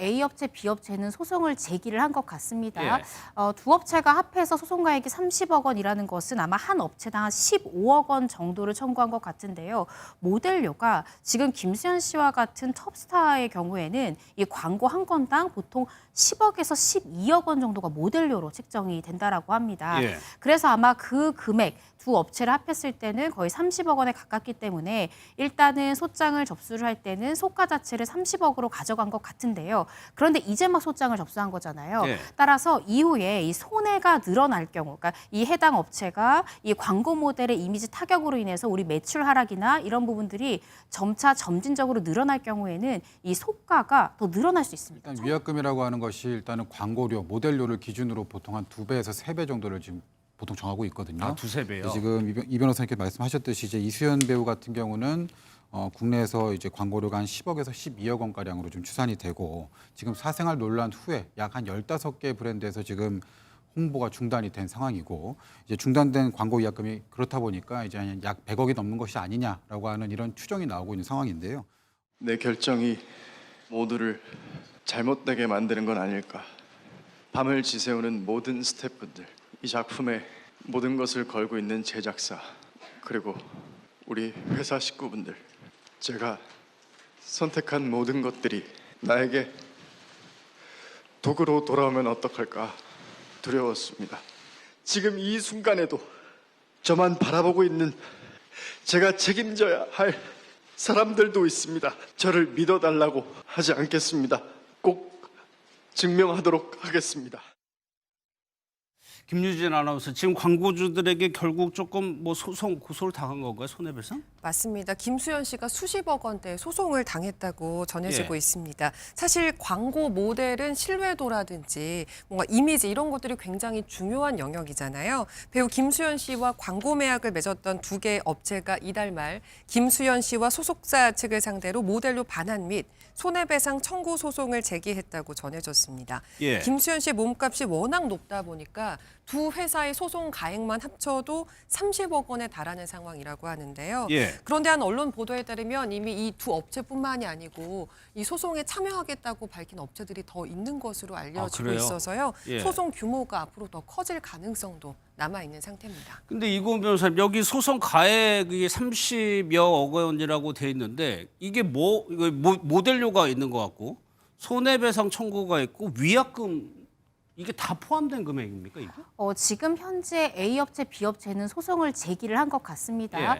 A 업체, B 업체는 소송을 제기를 한 것 같습니다. 예. 두 업체가 합해서 소송가액이 30억 원이라는 것은 아마 한 업체당 한 15억 원 정도를 청구한 것 같은데요. 모델료가 지금 김수현 씨와 같은 톱스타의 경우에는 이 광고 한 건당 보통 10억에서 12억 원 정도가 모델료로 책정이 된다라고 합니다. 예. 그래서 아마 그 금액 두 업체를 합했을 때는 거의 30억 원에 가깝기 때문에 일단은 소장을 접수를 할 때는 소가 자체를 30억으로 가져간 것 같은데요. 그런데 이제 막 소장을 접수한 거잖아요. 예. 따라서 이후에 이 손해가 늘어날 경우, 그러니까 이 해당 업체가 이 광고 모델의 이미지 타격으로 인해서 우리 매출 하락이나 이런 부분들이 점차 점진적으로 늘어날 경우에는 이 소가가 더 늘어날 수 있습니다. 일단 위약금이라고 하는 것이 일단은 광고료, 모델료를 기준으로 보통 한 2배에서 3배 정도를 지금 보통 정하고 있거든요. 아, 두세 배요? 지금 이 변호사님께 말씀하셨듯이 이제 이수연 배우 같은 경우는 국내에서 이제 광고료가 한 10억에서 12억 원 가량으로 좀 추산이 되고 지금 사생활 논란 후에 약 한 15개 브랜드에서 지금 홍보가 중단이 된 상황이고 이제 중단된 광고 위약금이 그렇다 보니까 이제 약 100억이 넘는 것이 아니냐라고 하는 이런 추정이 나오고 있는 상황인데요. 내 결정이 모두를 잘못되게 만드는 건 아닐까. 밤을 지새우는 모든 스태프분들, 이 작품에 모든 것을 걸고 있는 제작사, 그리고 우리 회사 식구분들, 제가 선택한 모든 것들이 나에게 독으로 돌아오면 어떡할까 두려웠습니다. 지금 이 순간에도 저만 바라보고 있는 제가 책임져야 할 사람들도 있습니다. 저를 믿어달라고 하지 않겠습니다. 꼭 증명하도록 하겠습니다. 김유진 아나운서, 지금 광고주들에게 결국 조금 뭐 소송 고소를 당한 건가요? 손해배상? 맞습니다. 김수현 씨가 수십억 원대 소송을 당했다고 전해지고 예. 있습니다. 사실 광고 모델은 신뢰도라든지 뭔가 이미지 이런 것들이 굉장히 중요한 영역이잖아요. 배우 김수현 씨와 광고 매약을 맺었던 두 개의 업체가 이달 말 김수현 씨와 소속사 측을 상대로 모델료 반환 및 손해배상 청구 소송을 제기했다고 전해졌습니다. 예. 김수현 씨의 몸값이 워낙 높다 보니까 두 회사의 소송 가액만 합쳐도 30억 원에 달하는 상황이라고 하는데요. 예. 그런데 한 언론 보도에 따르면 이미 이 두 업체뿐만이 아니고 이 소송에 참여하겠다고 밝힌 업체들이 더 있는 것으로 알려지고 그래요? 있어서요. 예. 소송 규모가 앞으로 더 커질 가능성도 남아있는 상태입니다. 근데 이고은 변호사님, 여기 소송 가액이 30여억 원이라고 돼 있는데 이게 이거 모델료가 있는 것 같고 손해배상 청구가 있고 위약금, 이게 다 포함된 금액입니까, 이게? 지금 현재 A 업체, B 업체는 소송을 제기를 한 것 같습니다. 예.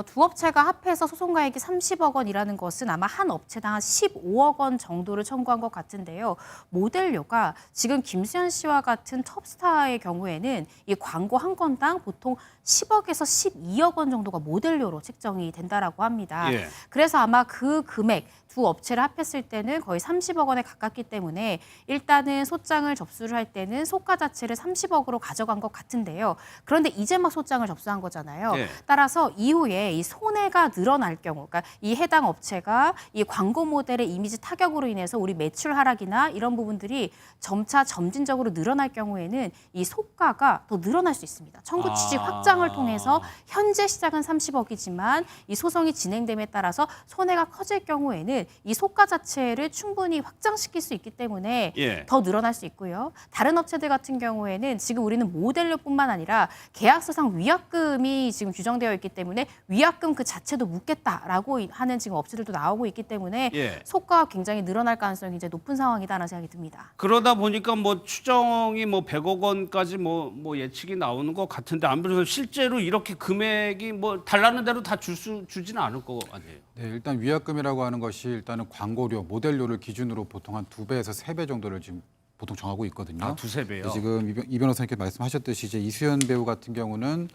두 업체가 합해서 소송가액이 30억 원이라는 것은 아마 한 업체당 한 15억 원 정도를 청구한 것 같은데요. 모델료가 지금 김수현 씨와 같은 톱스타의 경우에는 이 광고 한 건당 보통 10억에서 12억 원 정도가 모델료로 책정이 된다라고 합니다. 예. 그래서 아마 그 금액 두 업체를 합했을 때는 거의 30억 원에 가깝기 때문에 일단은 소장을 접수를 할 때는 소가 자체를 30억으로 가져간 것 같은데요. 그런데 이제 막 소장을 접수한 거잖아요. 예. 따라서 이후에 이 손해가 늘어날 경우, 그러니까 이 해당 업체가 이 광고 모델의 이미지 타격으로 인해서 우리 매출 하락이나 이런 부분들이 점차 점진적으로 늘어날 경우에는 이 소가가 더 늘어날 수 있습니다. 청구 취지 확장을 통해서 현재 시작은 30억이지만 이 소송이 진행됨에 따라서 손해가 커질 경우에는 이 소가 자체를 충분히 확장시킬 수 있기 때문에 예. 더 늘어날 수 있고요. 다른 업체들 같은 경우에는 지금 우리는 모델료뿐만 아니라 계약서상 위약금이 지금 규정되어 있기 때문에 위약금 그 자체도 묻겠다라고 하는 지금 업체들도 나오고 있기 때문에 예. 소가가 굉장히 늘어날 가능성이 이제 높은 상황이다라는 생각이 듭니다. 그러다 보니까 뭐 추정이 뭐 100억 원까지 뭐 예측이 나오는 것 같은데, 안 그래도 실제로 이렇게 금액이 뭐 달라는 대로 다 주지는 않을 거 아니에요. 네, 일단 위약금이라고 하는 것이 일단은 광고료, 모델료를 기준으로 보통 한 2배에서 3배 정도를 지금 보통 정하고 있거든요. 아, 두세 배요? 지금 이 변호사님께 말씀하셨듯이 이제 이수연 배우 같은 경우는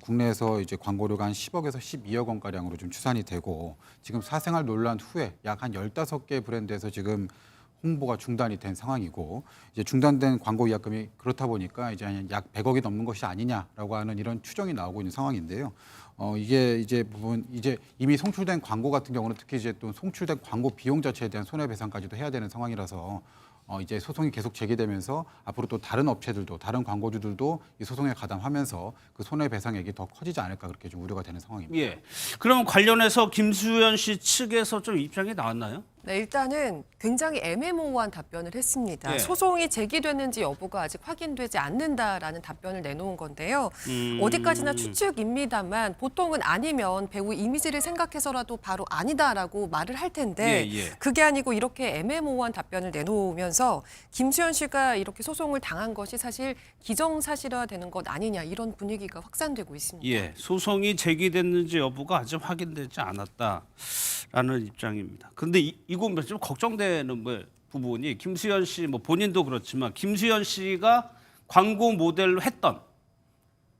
국내에서 이제 광고료가 한 10억에서 12억 원 가량으로 좀 추산이 되고 지금 사생활 논란 후에 약 한 15개 브랜드에서 지금 홍보가 중단이 된 상황이고 이제 중단된 광고 위약금이 그렇다 보니까 이제 약 100억이 넘는 것이 아니냐라고 하는 이런 추정이 나오고 있는 상황인데요. 이게 이제 이미 송출된 광고 같은 경우는 특히 이제 또 송출된 광고 비용 자체에 대한 손해배상까지도 해야 되는 상황이라서 이제 소송이 계속 제기되면서 앞으로 또 다른 업체들도 다른 광고주들도 이 소송에 가담하면서 그 손해배상액이 더 커지지 않을까 그렇게 좀 우려가 되는 상황입니다. 예. 그럼 관련해서 김수현 씨 측에서 좀 입장이 나왔나요? 네, 일단은 굉장히 애매모호한 답변을 했습니다. 예. 소송이 제기됐는지 여부가 아직 확인되지 않는다라는 답변을 내놓은 건데요. 어디까지나 추측입니다만 보통은 아니면 배우 이미지를 생각해서라도 바로 아니다라고 말을 할 텐데 예, 예. 그게 아니고 이렇게 애매모호한 답변을 내놓으면서 김수현 씨가 이렇게 소송을 당한 것이 사실 기정사실화되는 것 아니냐 이런 분위기가 확산되고 있습니다. 예, 소송이 제기됐는지 여부가 아직 확인되지 않았다라는 입장입니다. 근데 이건 좀 걱정되는 부분이 김수현 씨 뭐 본인도 그렇지만 김수현 씨가 광고 모델로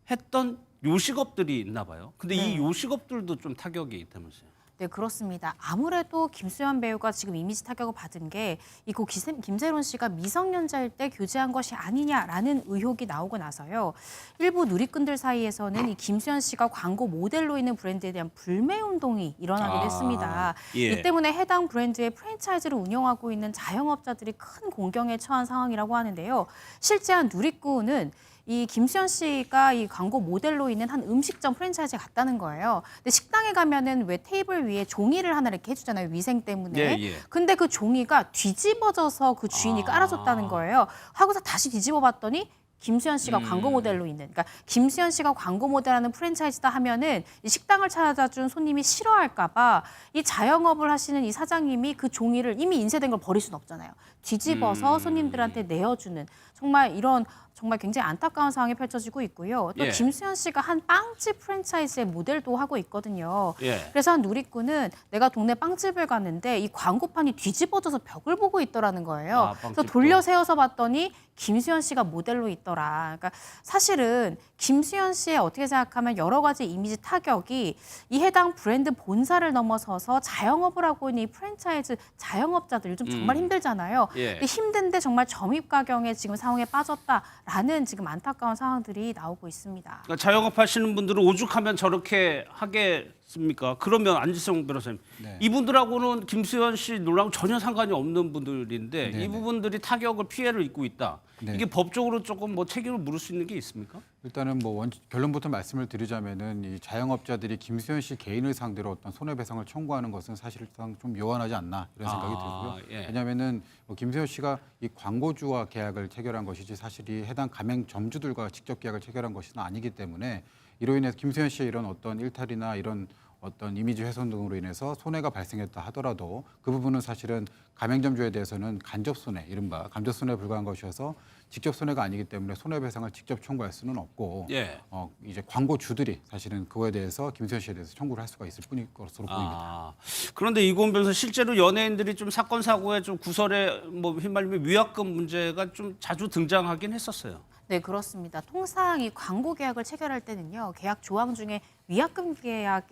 했던 요식업들이 있나 봐요. 근데 이 요식업들도 좀 타격이 있다면서요. 네, 그렇습니다. 아무래도 김수현 배우가 지금 이미지 타격을 받은 게 이고 김세론 씨가 미성년자일 때 교제한 것이 아니냐라는 의혹이 나오고 나서요. 일부 누리꾼들 사이에서는 이 김수현 씨가 광고 모델로 있는 브랜드에 대한 불매 운동이 일어나기도 했습니다. 예. 이 때문에 해당 브랜드의 프랜차이즈를 운영하고 있는 자영업자들이 큰 공경에 처한 상황이라고 하는데요. 실제 한 누리꾼은 이 김수현 씨가 이 광고 모델로 있는 한 음식점 프랜차이즈에 갔다는 거예요. 근데 식당에 가면은 왜 테이블 위에 종이를 하나 이렇게 해주잖아요. 위생 때문에. 예, 예. 근데 그 종이가 뒤집어져서 그 주인이 깔아줬다는 거예요. 하고서 다시 뒤집어 봤더니 김수현 씨가 광고 모델로 있는, 그러니까 김수현 씨가 광고 모델하는 프랜차이즈다 하면은 이 식당을 찾아준 손님이 싫어할까봐 이 자영업을 하시는 이 사장님이 그 종이를 이미 인쇄된 걸 버릴 수는 없잖아요. 뒤집어서 손님들한테 내어주는 정말 이런 정말 굉장히 안타까운 상황이 펼쳐지고 있고요. 또 예. 김수현 씨가 한 빵집 프랜차이즈의 모델도 하고 있거든요. 예. 그래서 한 누리꾼은 내가 동네 빵집을 갔는데 이 광고판이 뒤집어져서 벽을 보고 있더라는 거예요. 아, 그래서 빵집도. 돌려 세워서 봤더니 김수현 씨가 모델로 있더라. 그러니까 사실은 김수현 씨의 어떻게 생각하면 여러 가지 이미지 타격이 이 해당 브랜드 본사를 넘어서서 자영업을 하고 있는 이 프랜차이즈 자영업자들 요즘 정말 힘들잖아요. 예. 근데 힘든데 정말 점입가경에 지금 상황에 빠졌다라는 지금 안타까운 상황들이 나오고 있습니다. 그러니까 자영업 하시는 분들은 오죽하면 저렇게 하겠습니까? 그러면 안지성 변호사님, 네. 이분들하고는 김수현 씨 논란하고 전혀 상관이 없는 분들인데 네, 이 부분들이 타격을 피해를 입고 있다. 네. 이게 법적으로 조금 뭐 책임을 물을 수 있는 게 있습니까? 일단은 뭐 결론부터 말씀을 드리자면은 이 자영업자들이 김수현 씨 개인을 상대로 어떤 손해배상을 청구하는 것은 사실상 좀 요원하지 않나 이런 생각이 들고요. 예. 왜냐하면은 뭐 김수현 씨가 이 광고주와 계약을 체결한 것이지 사실 이 해당 가맹점주들과 직접 계약을 체결한 것은 아니기 때문에 이로 인해서 김수현 씨의 이런 어떤 일탈이나 이런 어떤 이미지 훼손 등으로 인해서 손해가 발생했다 하더라도 그 부분은 사실은 가맹점주에 대해서는 간접 손해, 이른바 간접 손해에 불과한 것이어서 직접 손해가 아니기 때문에 손해배상을 직접 청구할 수는 없고 예. 이제 광고주들이 사실은 그거에 대해서 김수현 씨에 대해서 청구를 할 수가 있을 뿐일 것으로 보입니다. 아, 그런데 이건 변호사 실제로 연예인들이 좀 사건 사고에 좀 구설에 뭐 휘말리면 위약금 문제가 좀 자주 등장하긴 했었어요. 네, 그렇습니다. 통상 이 광고 계약을 체결할 때는요, 계약 조항 중에 위약금 계약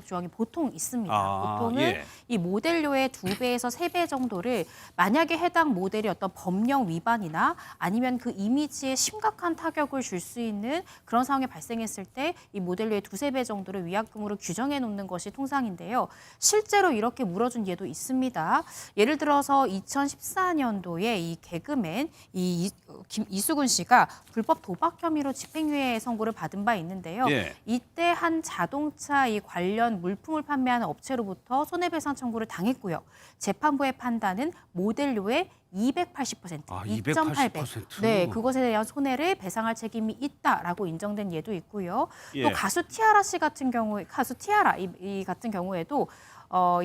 조항이 보통 있습니다. 아, 보통은 예. 이 모델료의 2배에서 3배 정도를 만약에 해당 모델이 어떤 법령 위반이나 아니면 그 이미지에 심각한 타격을 줄 수 있는 그런 상황이 발생했을 때 이 모델료의 2~3배 정도를 위약금으로 규정해 놓는 것이 통상인데요. 실제로 이렇게 물어준 예도 있습니다. 예를 들어서 2014년도에 이 개그맨 이수근 씨가 불법 도박 혐의로 집행유예 선고를 받은 바 있는데요. 예. 이때 한 자동차 이 관련 물품을 판매하는 업체로부터 손해배상 청구를 당했고요. 재판부의 판단은 모델료의 280%, 아, 2.8배. 네, 그것에 대한 손해를 배상할 책임이 있다라고 인정된 예도 있고요. 예. 또 가수 티아라 씨 같은 경우에 가수 티아라 이 같은 경우에도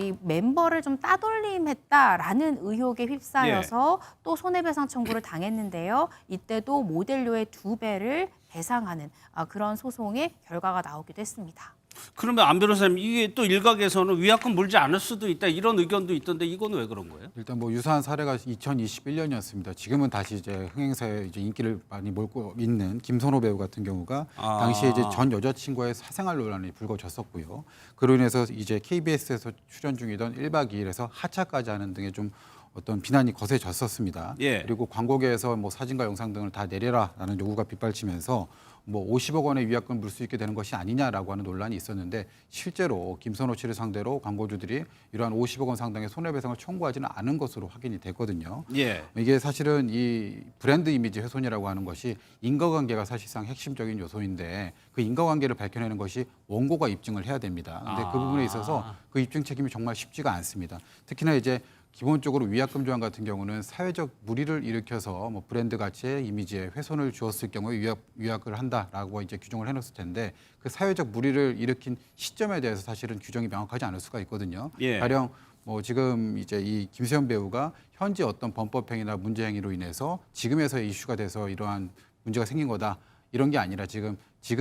이 멤버를 좀 따돌림했다라는 의혹에 휩싸여서 또 손해배상 청구를 당했는데요. 이때도 모델료의 2배를 배상하는 그런 소송의 결과가 나오기도 했습니다. 그러면 안 변호사님, 이게 또 일각에서는 위약금 물지 않을 수도 있다 이런 의견도 있던데 이건 왜 그런 거예요? 일단 뭐 유사한 사례가 2021년이었습니다. 지금은 다시 이제 흥행사에 이제 인기를 많이 몰고 있는 김선호 배우 같은 경우가 당시에 이제 전 여자친구와의 사생활 논란이 불거졌었고요. 그로 인해서 이제 KBS에서 출연 중이던 1박 2일에서 하차까지 하는 등의 좀 어떤 비난이 거세졌었습니다. 예. 그리고 광고계에서 뭐 사진과 영상 등을 다 내려라라는 요구가 빗발치면서 뭐 50억 원의 위약금을 물 수 있게 되는 것이 아니냐라고 하는 논란이 있었는데 실제로 김선호 씨를 상대로 광고주들이 이러한 50억 원 상당의 손해배상을 청구하지는 않은 것으로 확인이 됐거든요. 예. 이게 사실은 이 브랜드 이미지 훼손이라고 하는 것이 인과관계가 사실상 핵심적인 요소인데 그 인과관계를 밝혀내는 것이 원고가 입증을 해야 됩니다. 근데 그 부분에 있어서 그 입증 책임이 정말 쉽지가 않습니다. 특히나 이제 기본적으로 위약금 조항 같은 경우는 사회적 물의를 일으켜서 뭐 브랜드 가치의 이미지에 훼손을 주었을 경우에 위약을 한다라고 이제 규정을 해놨을 텐데 그 사회적 물의를 일으킨 시점에 대해서 사실은 규정이 명확하지 않을 수가 있거든요. 예. 가령 뭐 지금 이제 이 김수현 배우가 현재 어떤 범법 행위나 문제 행위로 인해서 지금에서의 이슈가 돼서 이러한 문제가 생긴 거다. 이런 게 아니라 지금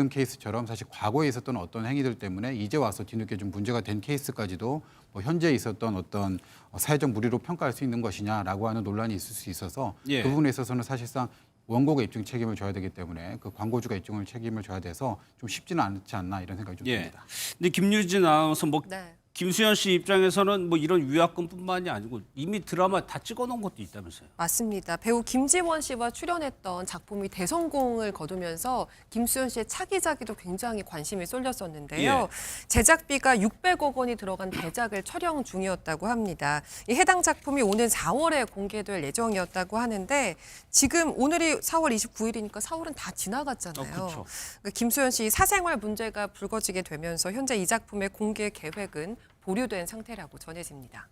케이스처럼 사실 과거에 있었던 어떤 행위들 때문에 이제 와서 뒤늦게 좀 문제가 된 케이스까지도 뭐 현재 있었던 어떤 사회적 물의로 평가할 수 있는 것이냐라고 하는 논란이 있을 수 있어서 예. 그 부분에 있어서는 사실상 원고가 입증 책임을 져야 되기 때문에 그 광고주가 입증을 책임을 져야 돼서 좀 쉽지는 않지 않나 이런 생각이 좀 예. 듭니다. 근데 김유진 아나운서 뭐 네. 김수현 씨 입장에서는 뭐 이런 위약금뿐만이 아니고 이미 드라마 다 찍어놓은 것도 있다면서요. 맞습니다. 배우 김지원 씨와 출연했던 작품이 대성공을 거두면서 김수현 씨의 차기작에도 굉장히 관심이 쏠렸었는데요. 예. 제작비가 600억 원이 들어간 대작을 촬영 중이었다고 합니다. 이 해당 작품이 오는 4월에 공개될 예정이었다고 하는데 지금 오늘이 4월 29일이니까 4월은 다 지나갔잖아요. 그렇죠. 그러니까 김수현 씨 사생활 문제가 불거지게 되면서 현재 이 작품의 공개 계획은 보류된 상태라고 전해집니다.